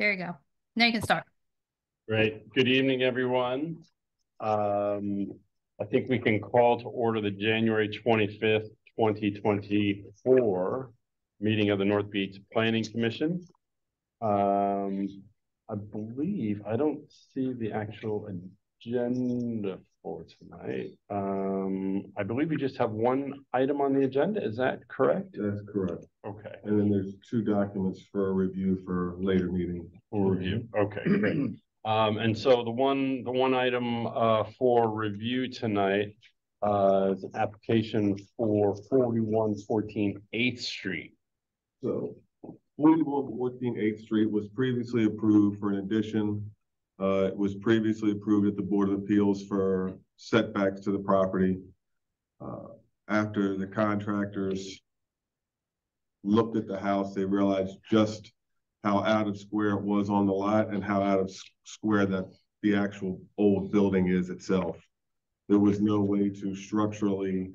There you go. Now you can start. Great. Good evening, everyone. I think we can call to order the January 25th, 2024 meeting of the North Beach Planning Commission. I believe I don't see the actual agenda for tonight. I believe we just have one item on the agenda. Is that correct? That's correct. Okay. And then there's two documents for review for later meeting. For review. Okay, great. And so the one item for review tonight is an application for 4114 8th Street. So 4114 8th Street was previously approved for an addition. It was previously approved at the Board of Appeals for setbacks to the property. After the contractors looked at the house, they realized just how out of square it was on the lot and how out of square that the actual old building is itself. There was no way to structurally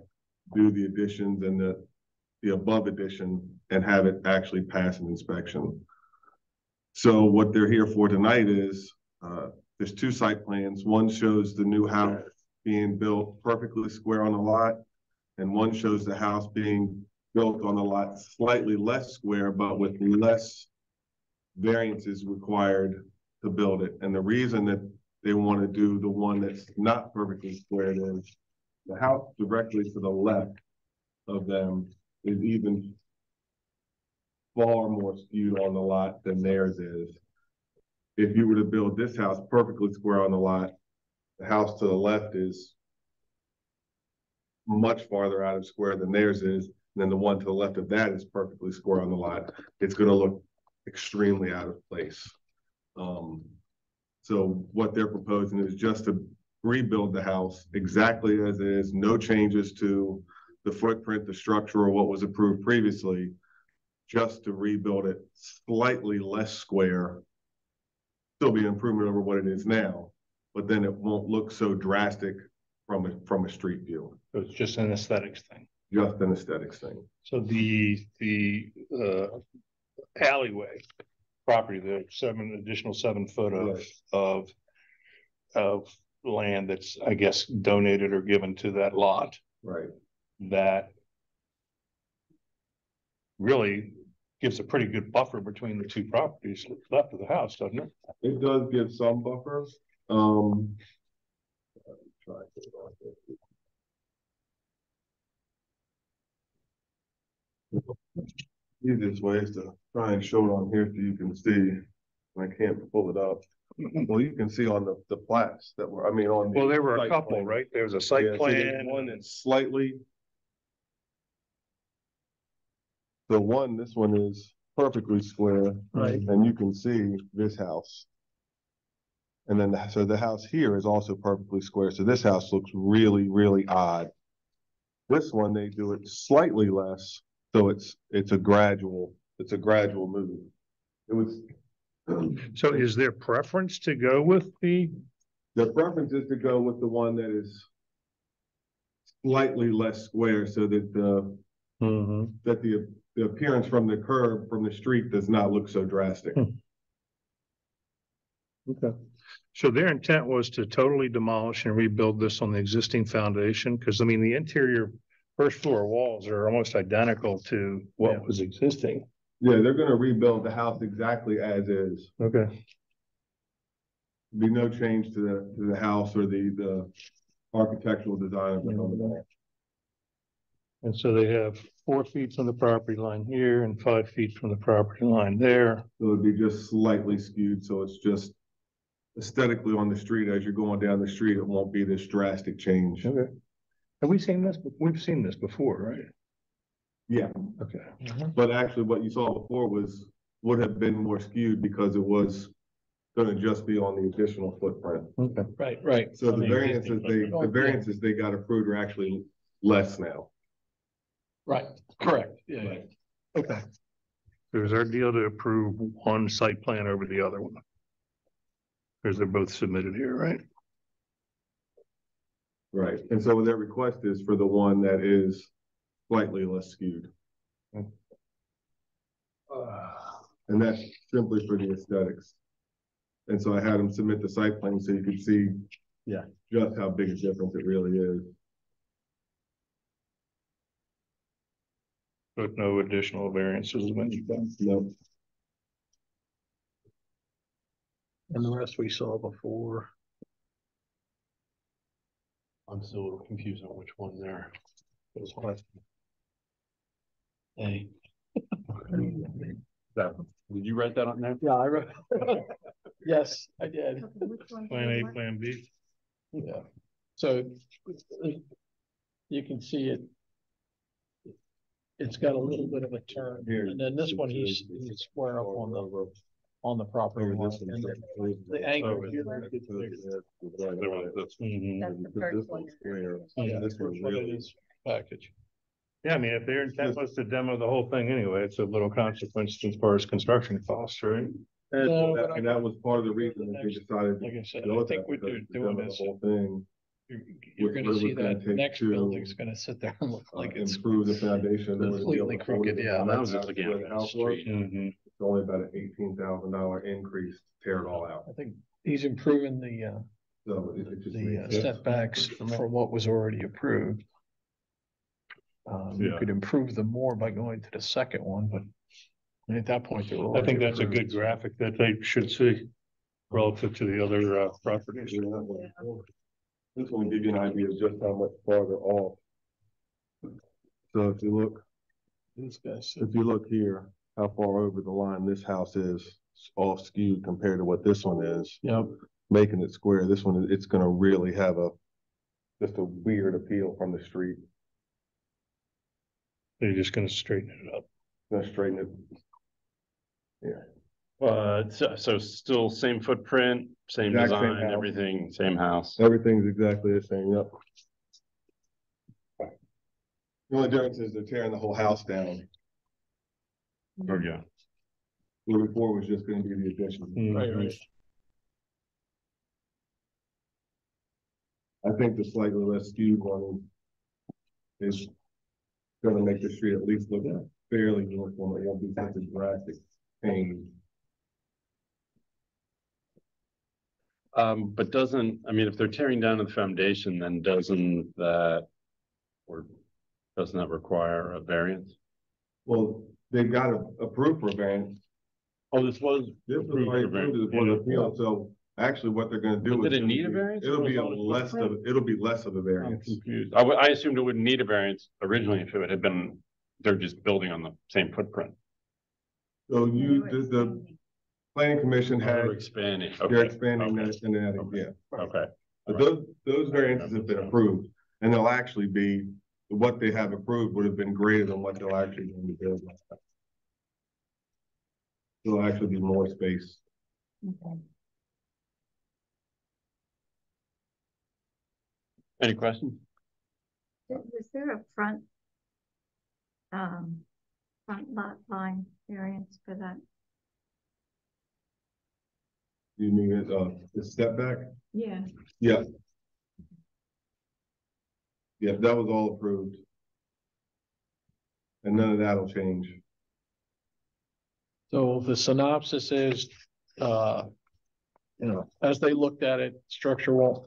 do the additions and the above addition and have it actually pass an inspection. So what they're here for tonight is there's two site plans. One shows the new house being built perfectly square on the lot, and one shows the house being built on the lot slightly less square, but with less variances required to build it. And the reason that they want to do the one that's not perfectly squared is the house directly to the left of them is even far more skewed on the lot than theirs is. If you were to build this house perfectly square on the lot, the house to the left is much farther out of square than theirs is. And then the one to the left of that is perfectly square on the lot. It's going to look extremely out of place. So what they're proposing is just to rebuild the house exactly as is, no changes to the footprint, the structure, or what was approved previously, just to rebuild it slightly less square. Still be an improvement over what it is now, but then it won't look so drastic from a street view. So it's just an aesthetics thing. Just an aesthetics thing. So the alleyway property, the additional 7 foot of land that's, I guess, donated or given to that lot. Right. That really gives a pretty good buffer between the two properties left of the house, doesn't it? It does give some buffer. Easiest way is to try and show it on here so you can see. I can't pull it up. Well, you can see on the plats that were, on Well, there were a couple, right? There was a site plan. One that's slightly. This one is perfectly square, right? And you can see this house. And then, so the house here is also perfectly square. So this house looks really, really odd. This one, they do it slightly less. So it's a gradual move. It was. So is there preference to go with the preference is to go with the one that is slightly less square so that the appearance from the curb from the street does not look so drastic. Okay. So their intent was to totally demolish and rebuild this on the existing foundation? Because, the interior first floor walls are almost identical to what was existing. Yeah, they're going to rebuild the house exactly as is. Okay. Be no change to the house or the architectural design of the home. And so they have 4 feet from the property line here and 5 feet from the property line there. So it'd be just slightly skewed. So it's just aesthetically on the street, as you're going down the street, it won't be this drastic change. Okay. Have we seen this? We've seen this before, right? Yeah. Okay. But actually what you saw before would have been more skewed because it was going to just be on the additional footprint. Okay. Right. So the variances they got approved are actually less now. Right. Correct. Yeah. Right. Okay. So is our deal to approve one site plan over the other one? Because they're both submitted here, right? Right. And so their request is for the one that is slightly less skewed. And that's simply for the aesthetics. And so I had him submit the site plan so you could see just how big a difference it really is. But no additional variances when you done. No. And the rest we saw before. I'm still a little confused on which one there. Was what? Hey. That, did you write that on there? Yeah, I wrote. Yes, I did. Plan A, Plan B. Yeah. So you can see it. It's got a little bit of a turn, and then this one he's square up on the property line. And the angle here. Package. Yeah, I mean, if their intent was to demo the whole thing anyway, it's a little consequence as far as construction costs, right? No, but And that was part of the reason that we decided. Like I said, to go I with think that, what they're because doing the is whole thing. you're what gonna it see was gonna that take next to, building's gonna sit there and look like it's improve the foundation. in order to be able completely to afford crooked, it. yeah, And I was that's just looking where at the the house was. street. It's only about an $18,000 increase to tear it all out. I think he's improving So it just the makes sense. setbacks from what was already approved. You Yeah. could improve them more by going to the second one, but at that point, they're I already think that's a approved. good graphic that they should see relative to the other properties. This one will give you an idea of just how much farther off. So if you look, These guys, if you look here, how far over the line this house is off skewed compared to what this one is, yeah, making it square. This one, it's gonna really have just a weird appeal from the street. They're just gonna straighten it up. Gonna straighten it. So still same footprint, same Exact same design, house. everything, same house. Everything's exactly the same, yep. The only difference is they're tearing the whole house down. Oh, yeah. Where before was just gonna be the addition. right, right. I think the slightly less skewed one is gonna make the street at least look fairly uniform. It won't be such a drastic change. But doesn't, I mean, if they're tearing down the foundation, then doesn't that require a variance? Well, they've got to approve for a variance. Oh, this was. This was already approved as a board of appeals, so actually what they're gonna do But is. did it need a gonna be- variance? It'll Or be a was it less of, footprint? it'll be less of a I'm variance. confused. I assumed it wouldn't need a variance originally if it had been, they're just building on the same footprint. So the planning commission They're had, expanding. they're Okay, expanding okay, that and adding, yeah. okay. But those variances have been approved, and they'll actually be, what they have approved would have been greater than what they'll actually going to build. There'll actually be more space. Any questions? Was there a front lot line variance for that? You mean the step back? Yeah. Yeah. Yeah, that was all approved. And none of that'll change. So the synopsis is, as they looked at it, structure won't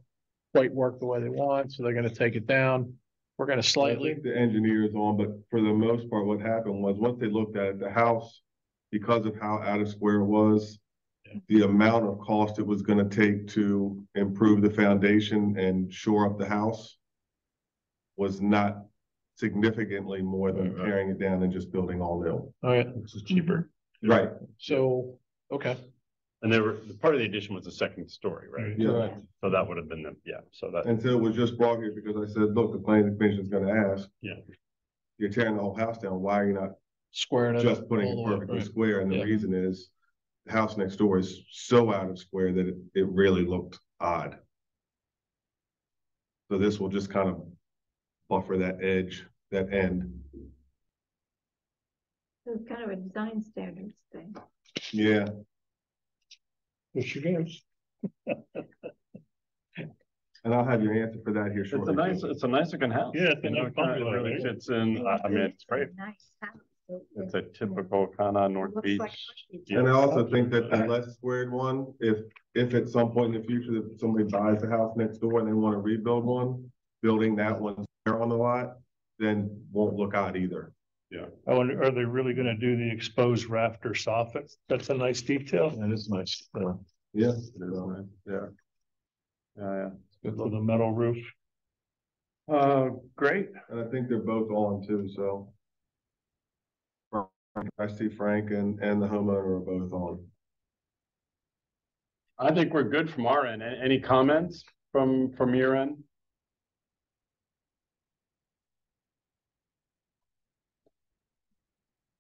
quite work the way they want, so they're gonna take it down. We're gonna I slightly, think the engineer's on, but for the most part, what happened was, once they looked at it, the house, because of how out of square it was, the amount of cost it was gonna take to improve the foundation and shore up the house was not significantly more than tearing it down and just building all new. okay, This is cheaper. Right. so, okay. And part of the addition was the second story, right? Yeah. Correct. So that would have been so that. And so it was just brought here because I said, look, the planning commission's gonna ask. Yeah. You're tearing the whole house down, why are you not Squaring it. just putting all it the way, perfectly right. square? And the Yeah. reason is, the house next door is so out of square that it really looked odd. So this will just kind of buffer that edge, that end. So it's kind of a design standards thing. Yeah, There she goes. and I'll have your answer for that here shortly. It's a nice looking house. Yeah, it's a You know, nice it kinda bungalow, really right? fits in. I mean, it's great. Nice house. It's a typical kind of North Looks Beach. like And I also think that the less squared one, if at some point in the future that somebody buys the house next door and they want to rebuild one, building that one there on the lot, then won't look odd either. I wonder, are they really gonna do the exposed rafter soffit? That's a nice detail. That is nice. Yeah. Yeah. Yeah. For the metal roof. Great. And I think they're both on too, so. I see Frank and the homeowner are both on. I think we're good from our end. Any comments from your end?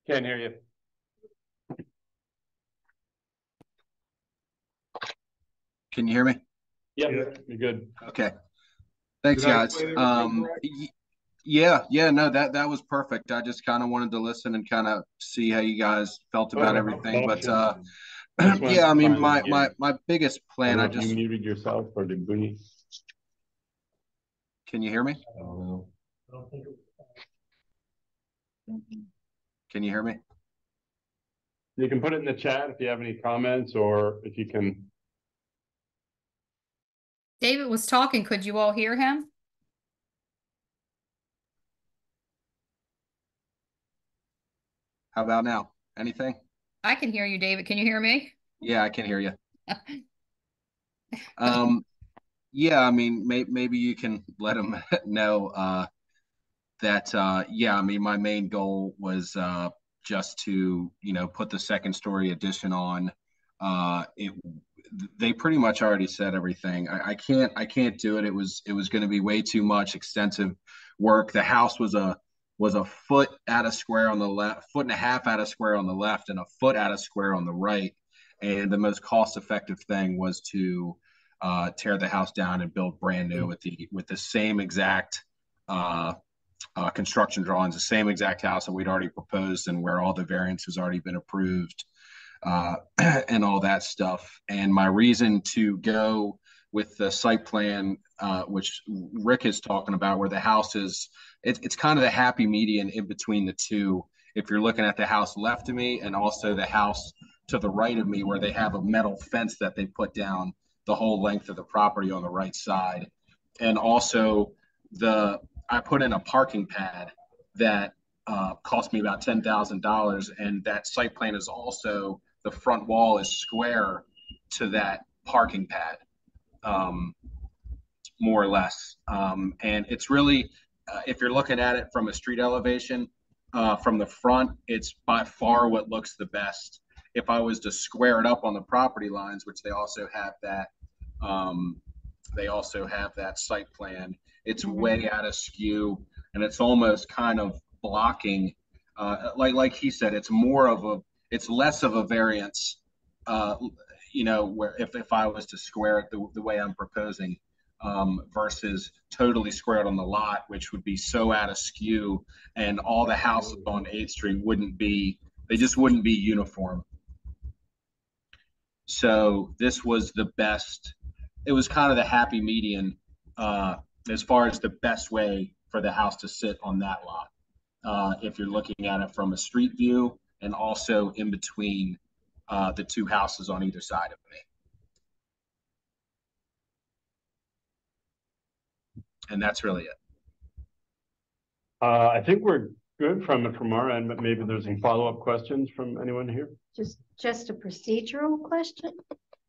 Can't hear you. Can you hear me? Yeah, you're good. Okay. Thanks, Did I guys. explain everything correct? Yeah, no, that was perfect. I just kind of wanted to listen and kind of see how you guys felt about everything. But yeah, I mean, my biggest plan, I You just, muted yourself or did we? can you hear me? I don't know. Can you hear me? You can put it in the chat if you have any comments or if you can. David was talking. Could you all hear him? How about now? Anything? I can hear you, David. Can you hear me? Yeah, I can hear you. Yeah, I mean, maybe you can let them know that yeah, I mean, my main goal was just to, you know, put the second story addition on. They pretty much already said everything. I can't do it. It was going to be way too much extensive work. The house was a foot at a square on the left, foot and a half at a square on the left, and a foot at a square on the right. And the most cost effective thing was to tear the house down and build brand new with the same exact construction drawings, the same exact house that we'd already proposed and where all the variance has already been approved, and all that stuff. And my reason to go with the site plan, which Rick is talking about, where the house is, it's kind of the happy median in between the two. If you're looking at the house left of me and also the house to the right of me, where they have a metal fence that they put down the whole length of the property on the right side. And also I put in a parking pad that cost me about $10,000, and that site plan is also, the front wall is square to that parking pad, more or less. And it's really, if you're looking at it from a street elevation, from the front, it's by far what looks the best. If I was to square it up on the property lines, which they also have that site plan, it's way out of skew, and it's almost kind of blocking, like he said, it's less of a variance, you know, where if I was to square it the way I'm proposing, versus totally squared on the lot, which would be so out of skew, and all the houses on 8th Street they just wouldn't be uniform. So this was the best. It was kind of the happy median as far as the best way for the house to sit on that lot. If you're looking at it from a street view and also in between the two houses on either side of me. And that's really it. I think we're good from our end, but maybe there's some follow-up questions from anyone here. Just a procedural question.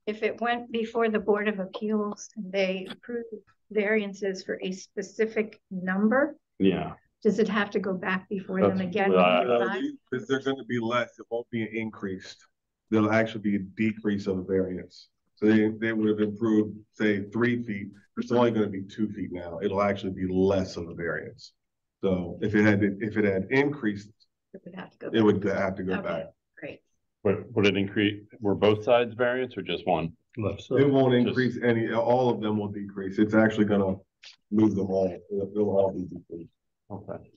If it went before the Board of Appeals and they approved variances for a specific number, Yeah. does it have to go back before them again? Because they're going to be less, it won't be increased. There'll actually be a decrease of the variance. So they would have improved, say, 3 feet. It's only going to be 2 feet now. It'll actually be less of a variance. So if it had increased, It would have to go back. it would have to go Okay, back. great. Would it increase? Were both sides variance or just one? Left It side. won't increase all of them will decrease. It's actually going to move them all. They'll all be decreased. Okay.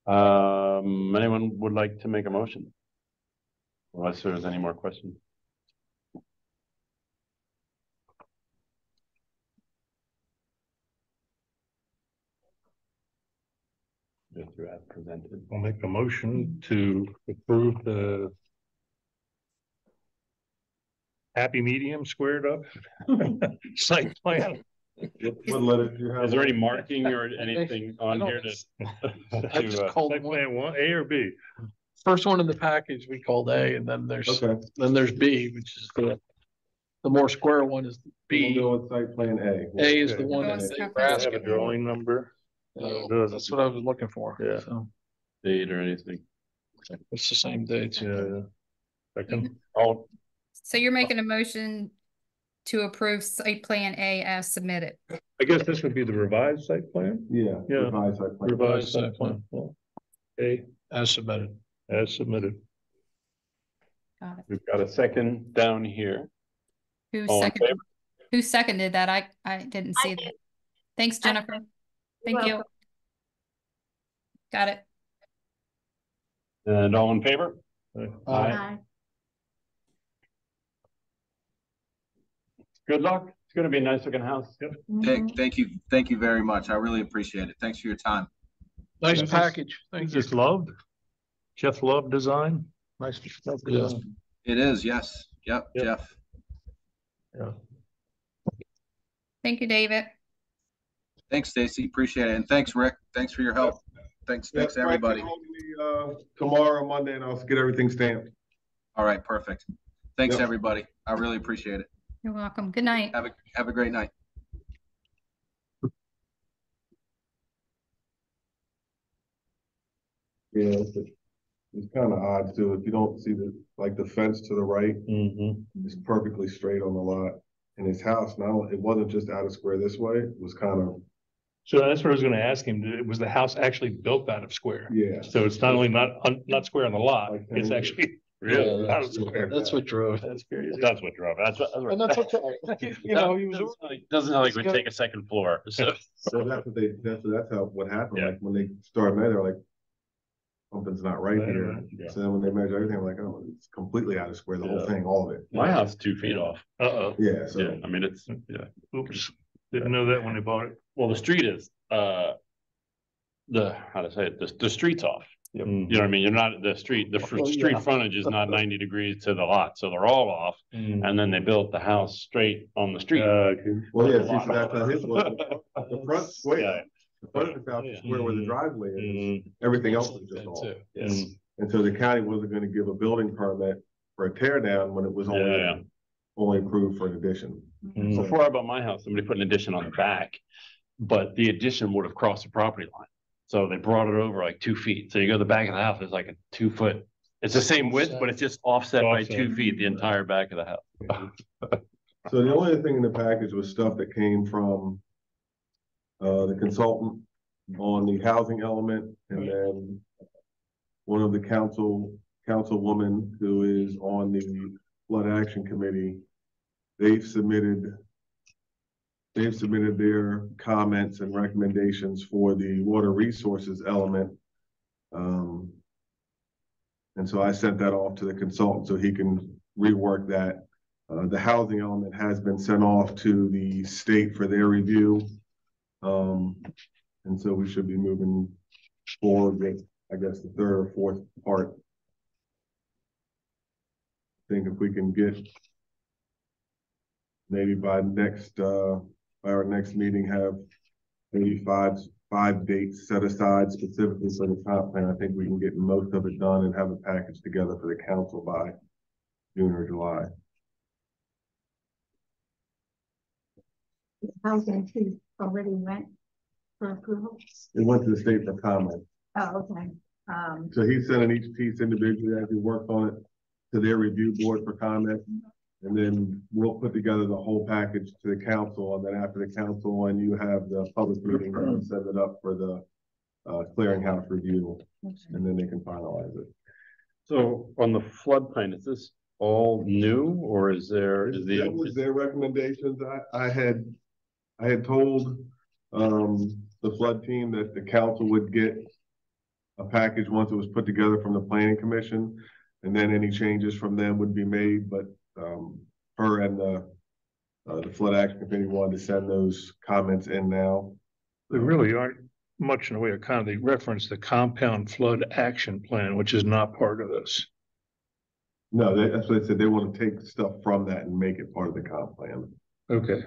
Anyone would like to make a motion? Unless there's any more questions. As presented. I'll make a motion to approve the happy medium squared up site plan. What letter do you have? Is there any marking or anything on here to? I just called Site one, plan one, A or B? first one in the package we called A, and then there's B, which is the more square one is B. We'll go with site plan A. A is the Okay. one Go that on, they okay. were Does it have asking a for. drawing number? That's what I was looking for. Yeah. So Date or anything. it's the same dates. Yeah. Second, Oh, So you're making a motion to approve site plan A as submitted. I guess this would be the revised site plan? Yeah. Yeah. Revised site plan. Revised site plan. A As submitted. as submitted. Got it. we've got a second down here. Who All in seconded, favor? who seconded that? I didn't see that. Thanks, Jennifer. Thank you. welcome. Got it. And all in favor? Aye. Good luck. It's gonna be a nice looking house. Mhm. Thank you very much. I really appreciate it. Thanks for your time. Nice This is- package. Thank Is you. this Love? Jeff Love Design? Nice. Yeah. It is, yes. Yep, Yep. Jeff. Yeah. Thank you, David. Thanks, Stacy. Appreciate it. And thanks, Rick. Thanks for your help. Thanks, Yeah, thanks, everybody. Frank, call me, tomorrow, Monday, and I'll get everything stamped. All right, perfect. Thanks, Yep. everybody. I really appreciate it. You're welcome. Good night. Have a great night. Yeah, it's kind of odd too. If you don't see the fence to the right, Mm-hmm. it's perfectly straight on the lot. And his house, now, it wasn't just out of square this way, it was kind of, So that's what I was gonna ask him. Was the house actually built out of square? yeah. So it's not only not square on the lot, Like it's that. actually Yeah, out of square. That's what drove. That's curious. That's what drove it. And that's okay. You know, he was. Doesn't sound like we take a second floor, so. So that's how, what happened, Yeah. like, when they started, they're like, something's not right Right, here. right, yeah. So then when they measure everything, I'm like, oh, it's completely out of square, the whole Yeah. thing, all of it. My house is 2 feet off. Uh-oh. Yeah, Yeah, so, I mean, it's, yeah. Oops. Didn't know that when they bought it. Well, the street is, how to say it, the street's off. Mm. You know what I mean? You're not, the street yeah. frontage is not 90 degrees to the lot, so they're all off. Mm. And then they built the house straight on the street. well, yeah, see, so that's how his was. The front square, Yeah. the front of the house is square where the driveway is, Mm, everything else is just That's off. it. yes. And so the county wasn't gonna give a building permit for a tear down when it was Yeah. only approved for an addition. Mm. Before I bought my house, somebody put an addition on the back, but the addition would have crossed the property line. So they brought it over like 2 feet. So you go to the back of the house, it's like a 2 foot. It's the same width, but it's just offset by Offset. 2 feet, the entire back of the house. So the only thing in the package was stuff that came from the consultant on the housing element, and then one of the councilwoman who is on the flood action committee. They've submitted their comments and recommendations for the water resources element. And so I sent that off to the consultant so he can rework that. The housing element has been sent off to the state for their review. And so we should be moving forward with, I guess, the third or fourth part. I think if we can get maybe by our next meeting, have maybe five dates set aside specifically for the comp plan. I think we can get most of it done and have a package together for the council by June or July. Housing piece already went for approval. It went to the state for comment. Oh, okay. So he's sending each piece individually as he works on it to their review board for comment. And then we'll put together the whole package to the council, and then after the council, and you have the public meeting, we'll set it up for the clearinghouse review, and then they can finalize it. So on the floodplain, is this all new or is there, That was their recommendations. I had told the flood team that the council would get a package once it was put together from the planning commission, and then any changes from them would be made, but her and the flood action committee wanted to send those comments in now. There really aren't much in the way of kind of, they reference the compound flood action plan, which is not part of this. No, that's what they said. They want to take stuff from that and make it part of the comp plan. Okay,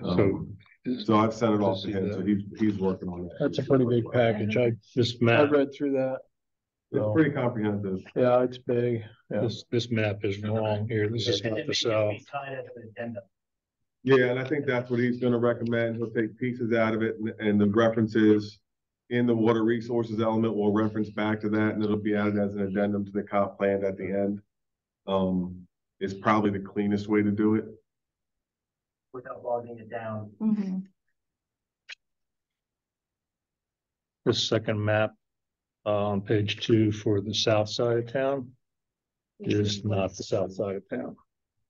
So I've sent it off to see him, that. so he's working on that. That's a pretty big package. this I map, read through that. It's pretty comprehensive. Yeah, it's big. Yeah. this map is wrong here. This is not the south. Yeah, and I think that's what he's gonna recommend. He'll take pieces out of it and the references in the water resources element will reference back to that and it'll be added as an addendum to the comp plan at the end. It's probably the cleanest way to do it. Without bogging it down. Mhm. This second map on page 2 for the south side of town is not the south side of town.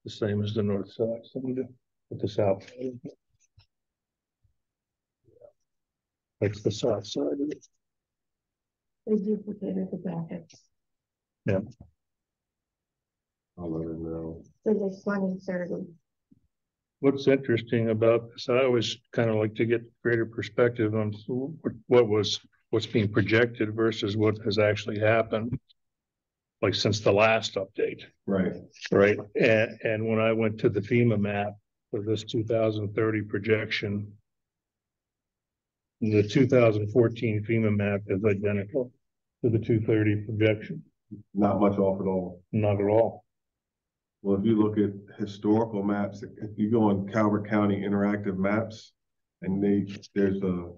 The same as the north side, so we do with the south. That's the south side of it. They duplicated the brackets. I'll let him know. So there's 2030. What's interesting about this, I always kind of like to get greater perspective on what's being projected versus what has actually happened. Like since the last update, Right. right? And when I went to the FEMA map for this 2030 projection, the 2014 FEMA map is identical to the 230 projection. Not much off at all. Not at all. Well, if you look at historical maps, if you go on Calvert County Interactive Maps, and there's a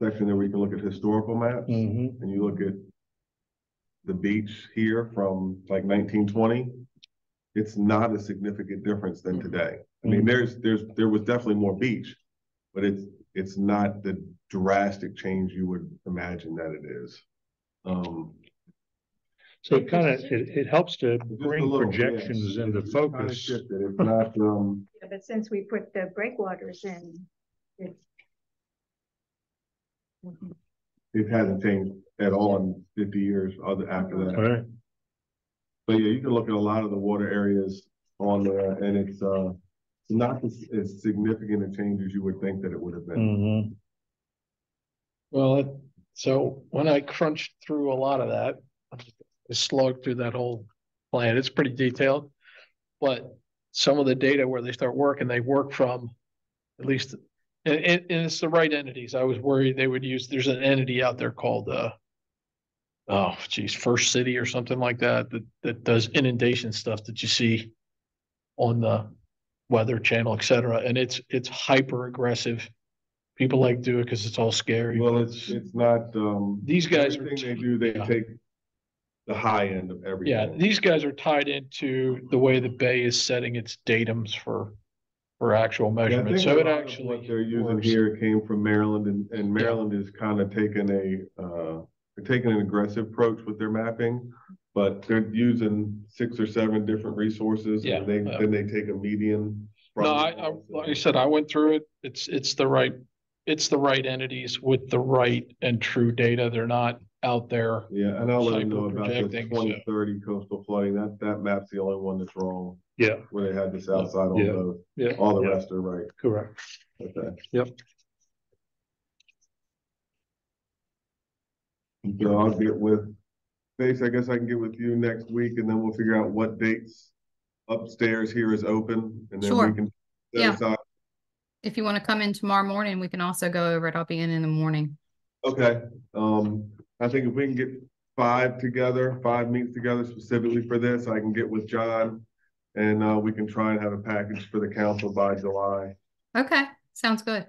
section there where you can look at historical maps, Mm-hmm. and you look at the beach here from like 1920, it's not a significant difference than today. I mean, there was definitely more beach, but it's not the drastic change you would imagine that it is. So it kind of, it helps to Just a bring little, projections yeah. into It's kinda focus. shifted. It's not, Yeah, but since we put the breakwaters in, it's. Mhm. it hasn't changed at all in 50 years after that. All right. But yeah, you can look at a lot of the water areas on there and it's not as significant a change as you would think that it would have been. Mm-hmm. Well, so when I crunched through a lot of that, I slogged through that whole plan. It's pretty detailed. But some of the data where they start working, they work from at least, and it's the right entities. I was worried they would use, there's an entity out there called, First City or something like that, that does inundation stuff that you see on the Weather Channel, et cetera. And it's hyper aggressive. People like to do it because it's all scary. Well, but it's not, these guys are, everything they do, they yeah. take the high end of everything. Yeah, these guys are tied into the way the Bay is setting its datums for actual Yeah, I measurements. think So a it lot of actually what they're using works. here came from Maryland and Maryland is kind of taking they're taking an aggressive approach with their mapping, but they're using 6 or 7 different resources. Yeah, And then they take a median. from No, it I all, so- like I said, I went through it. It's the right entities with the right and true data. They're not out there. Yeah, and I'll let them know about the Hyper-projecting, so- 2030 coastal flooding. That map's the only one that's wrong, Yeah, where they had the south side on Yeah. both. yeah. All the yeah, rest are right. correct. Okay. Yep. So I'll get with Stace, I guess I can get with you next week and then we'll figure out what dates upstairs here is open and then Sure. we can. set Yeah. aside- If you want to come in tomorrow morning, we can also go over it. I'll be in the morning. Okay, I think if we can get 5 meets together specifically for this, I can get with John. And we can try and have a package for the council by July. Okay, sounds good.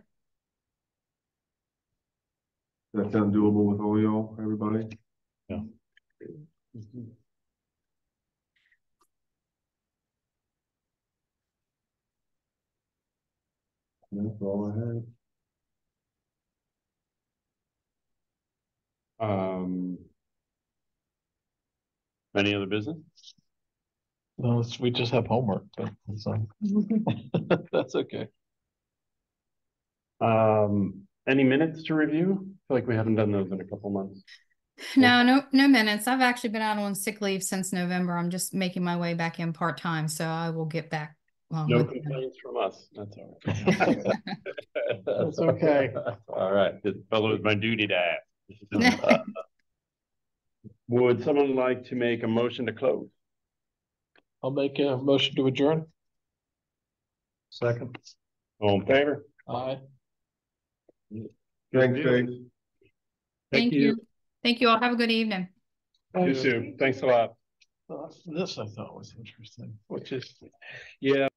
Does that sound doable with all y'all, everybody? Yeah. That's all I had. Any other business? No, we just have homework, but so that's okay. Any minutes to review? I feel like we haven't done those in a couple months. No minutes. I've actually been out on sick leave since November. I'm just making my way back in part-time, so I will get back. No with them. complaints from us. That's all right. That's okay. All right. It fell with my duty to ask. Would someone like to make a motion to close? I'll make a motion to adjourn. Second. All in favor? Aye. Thanks, Dave. Thank you. Thank you all. Have a good evening. You too. Thanks a lot. This I thought was interesting, which is, Yeah.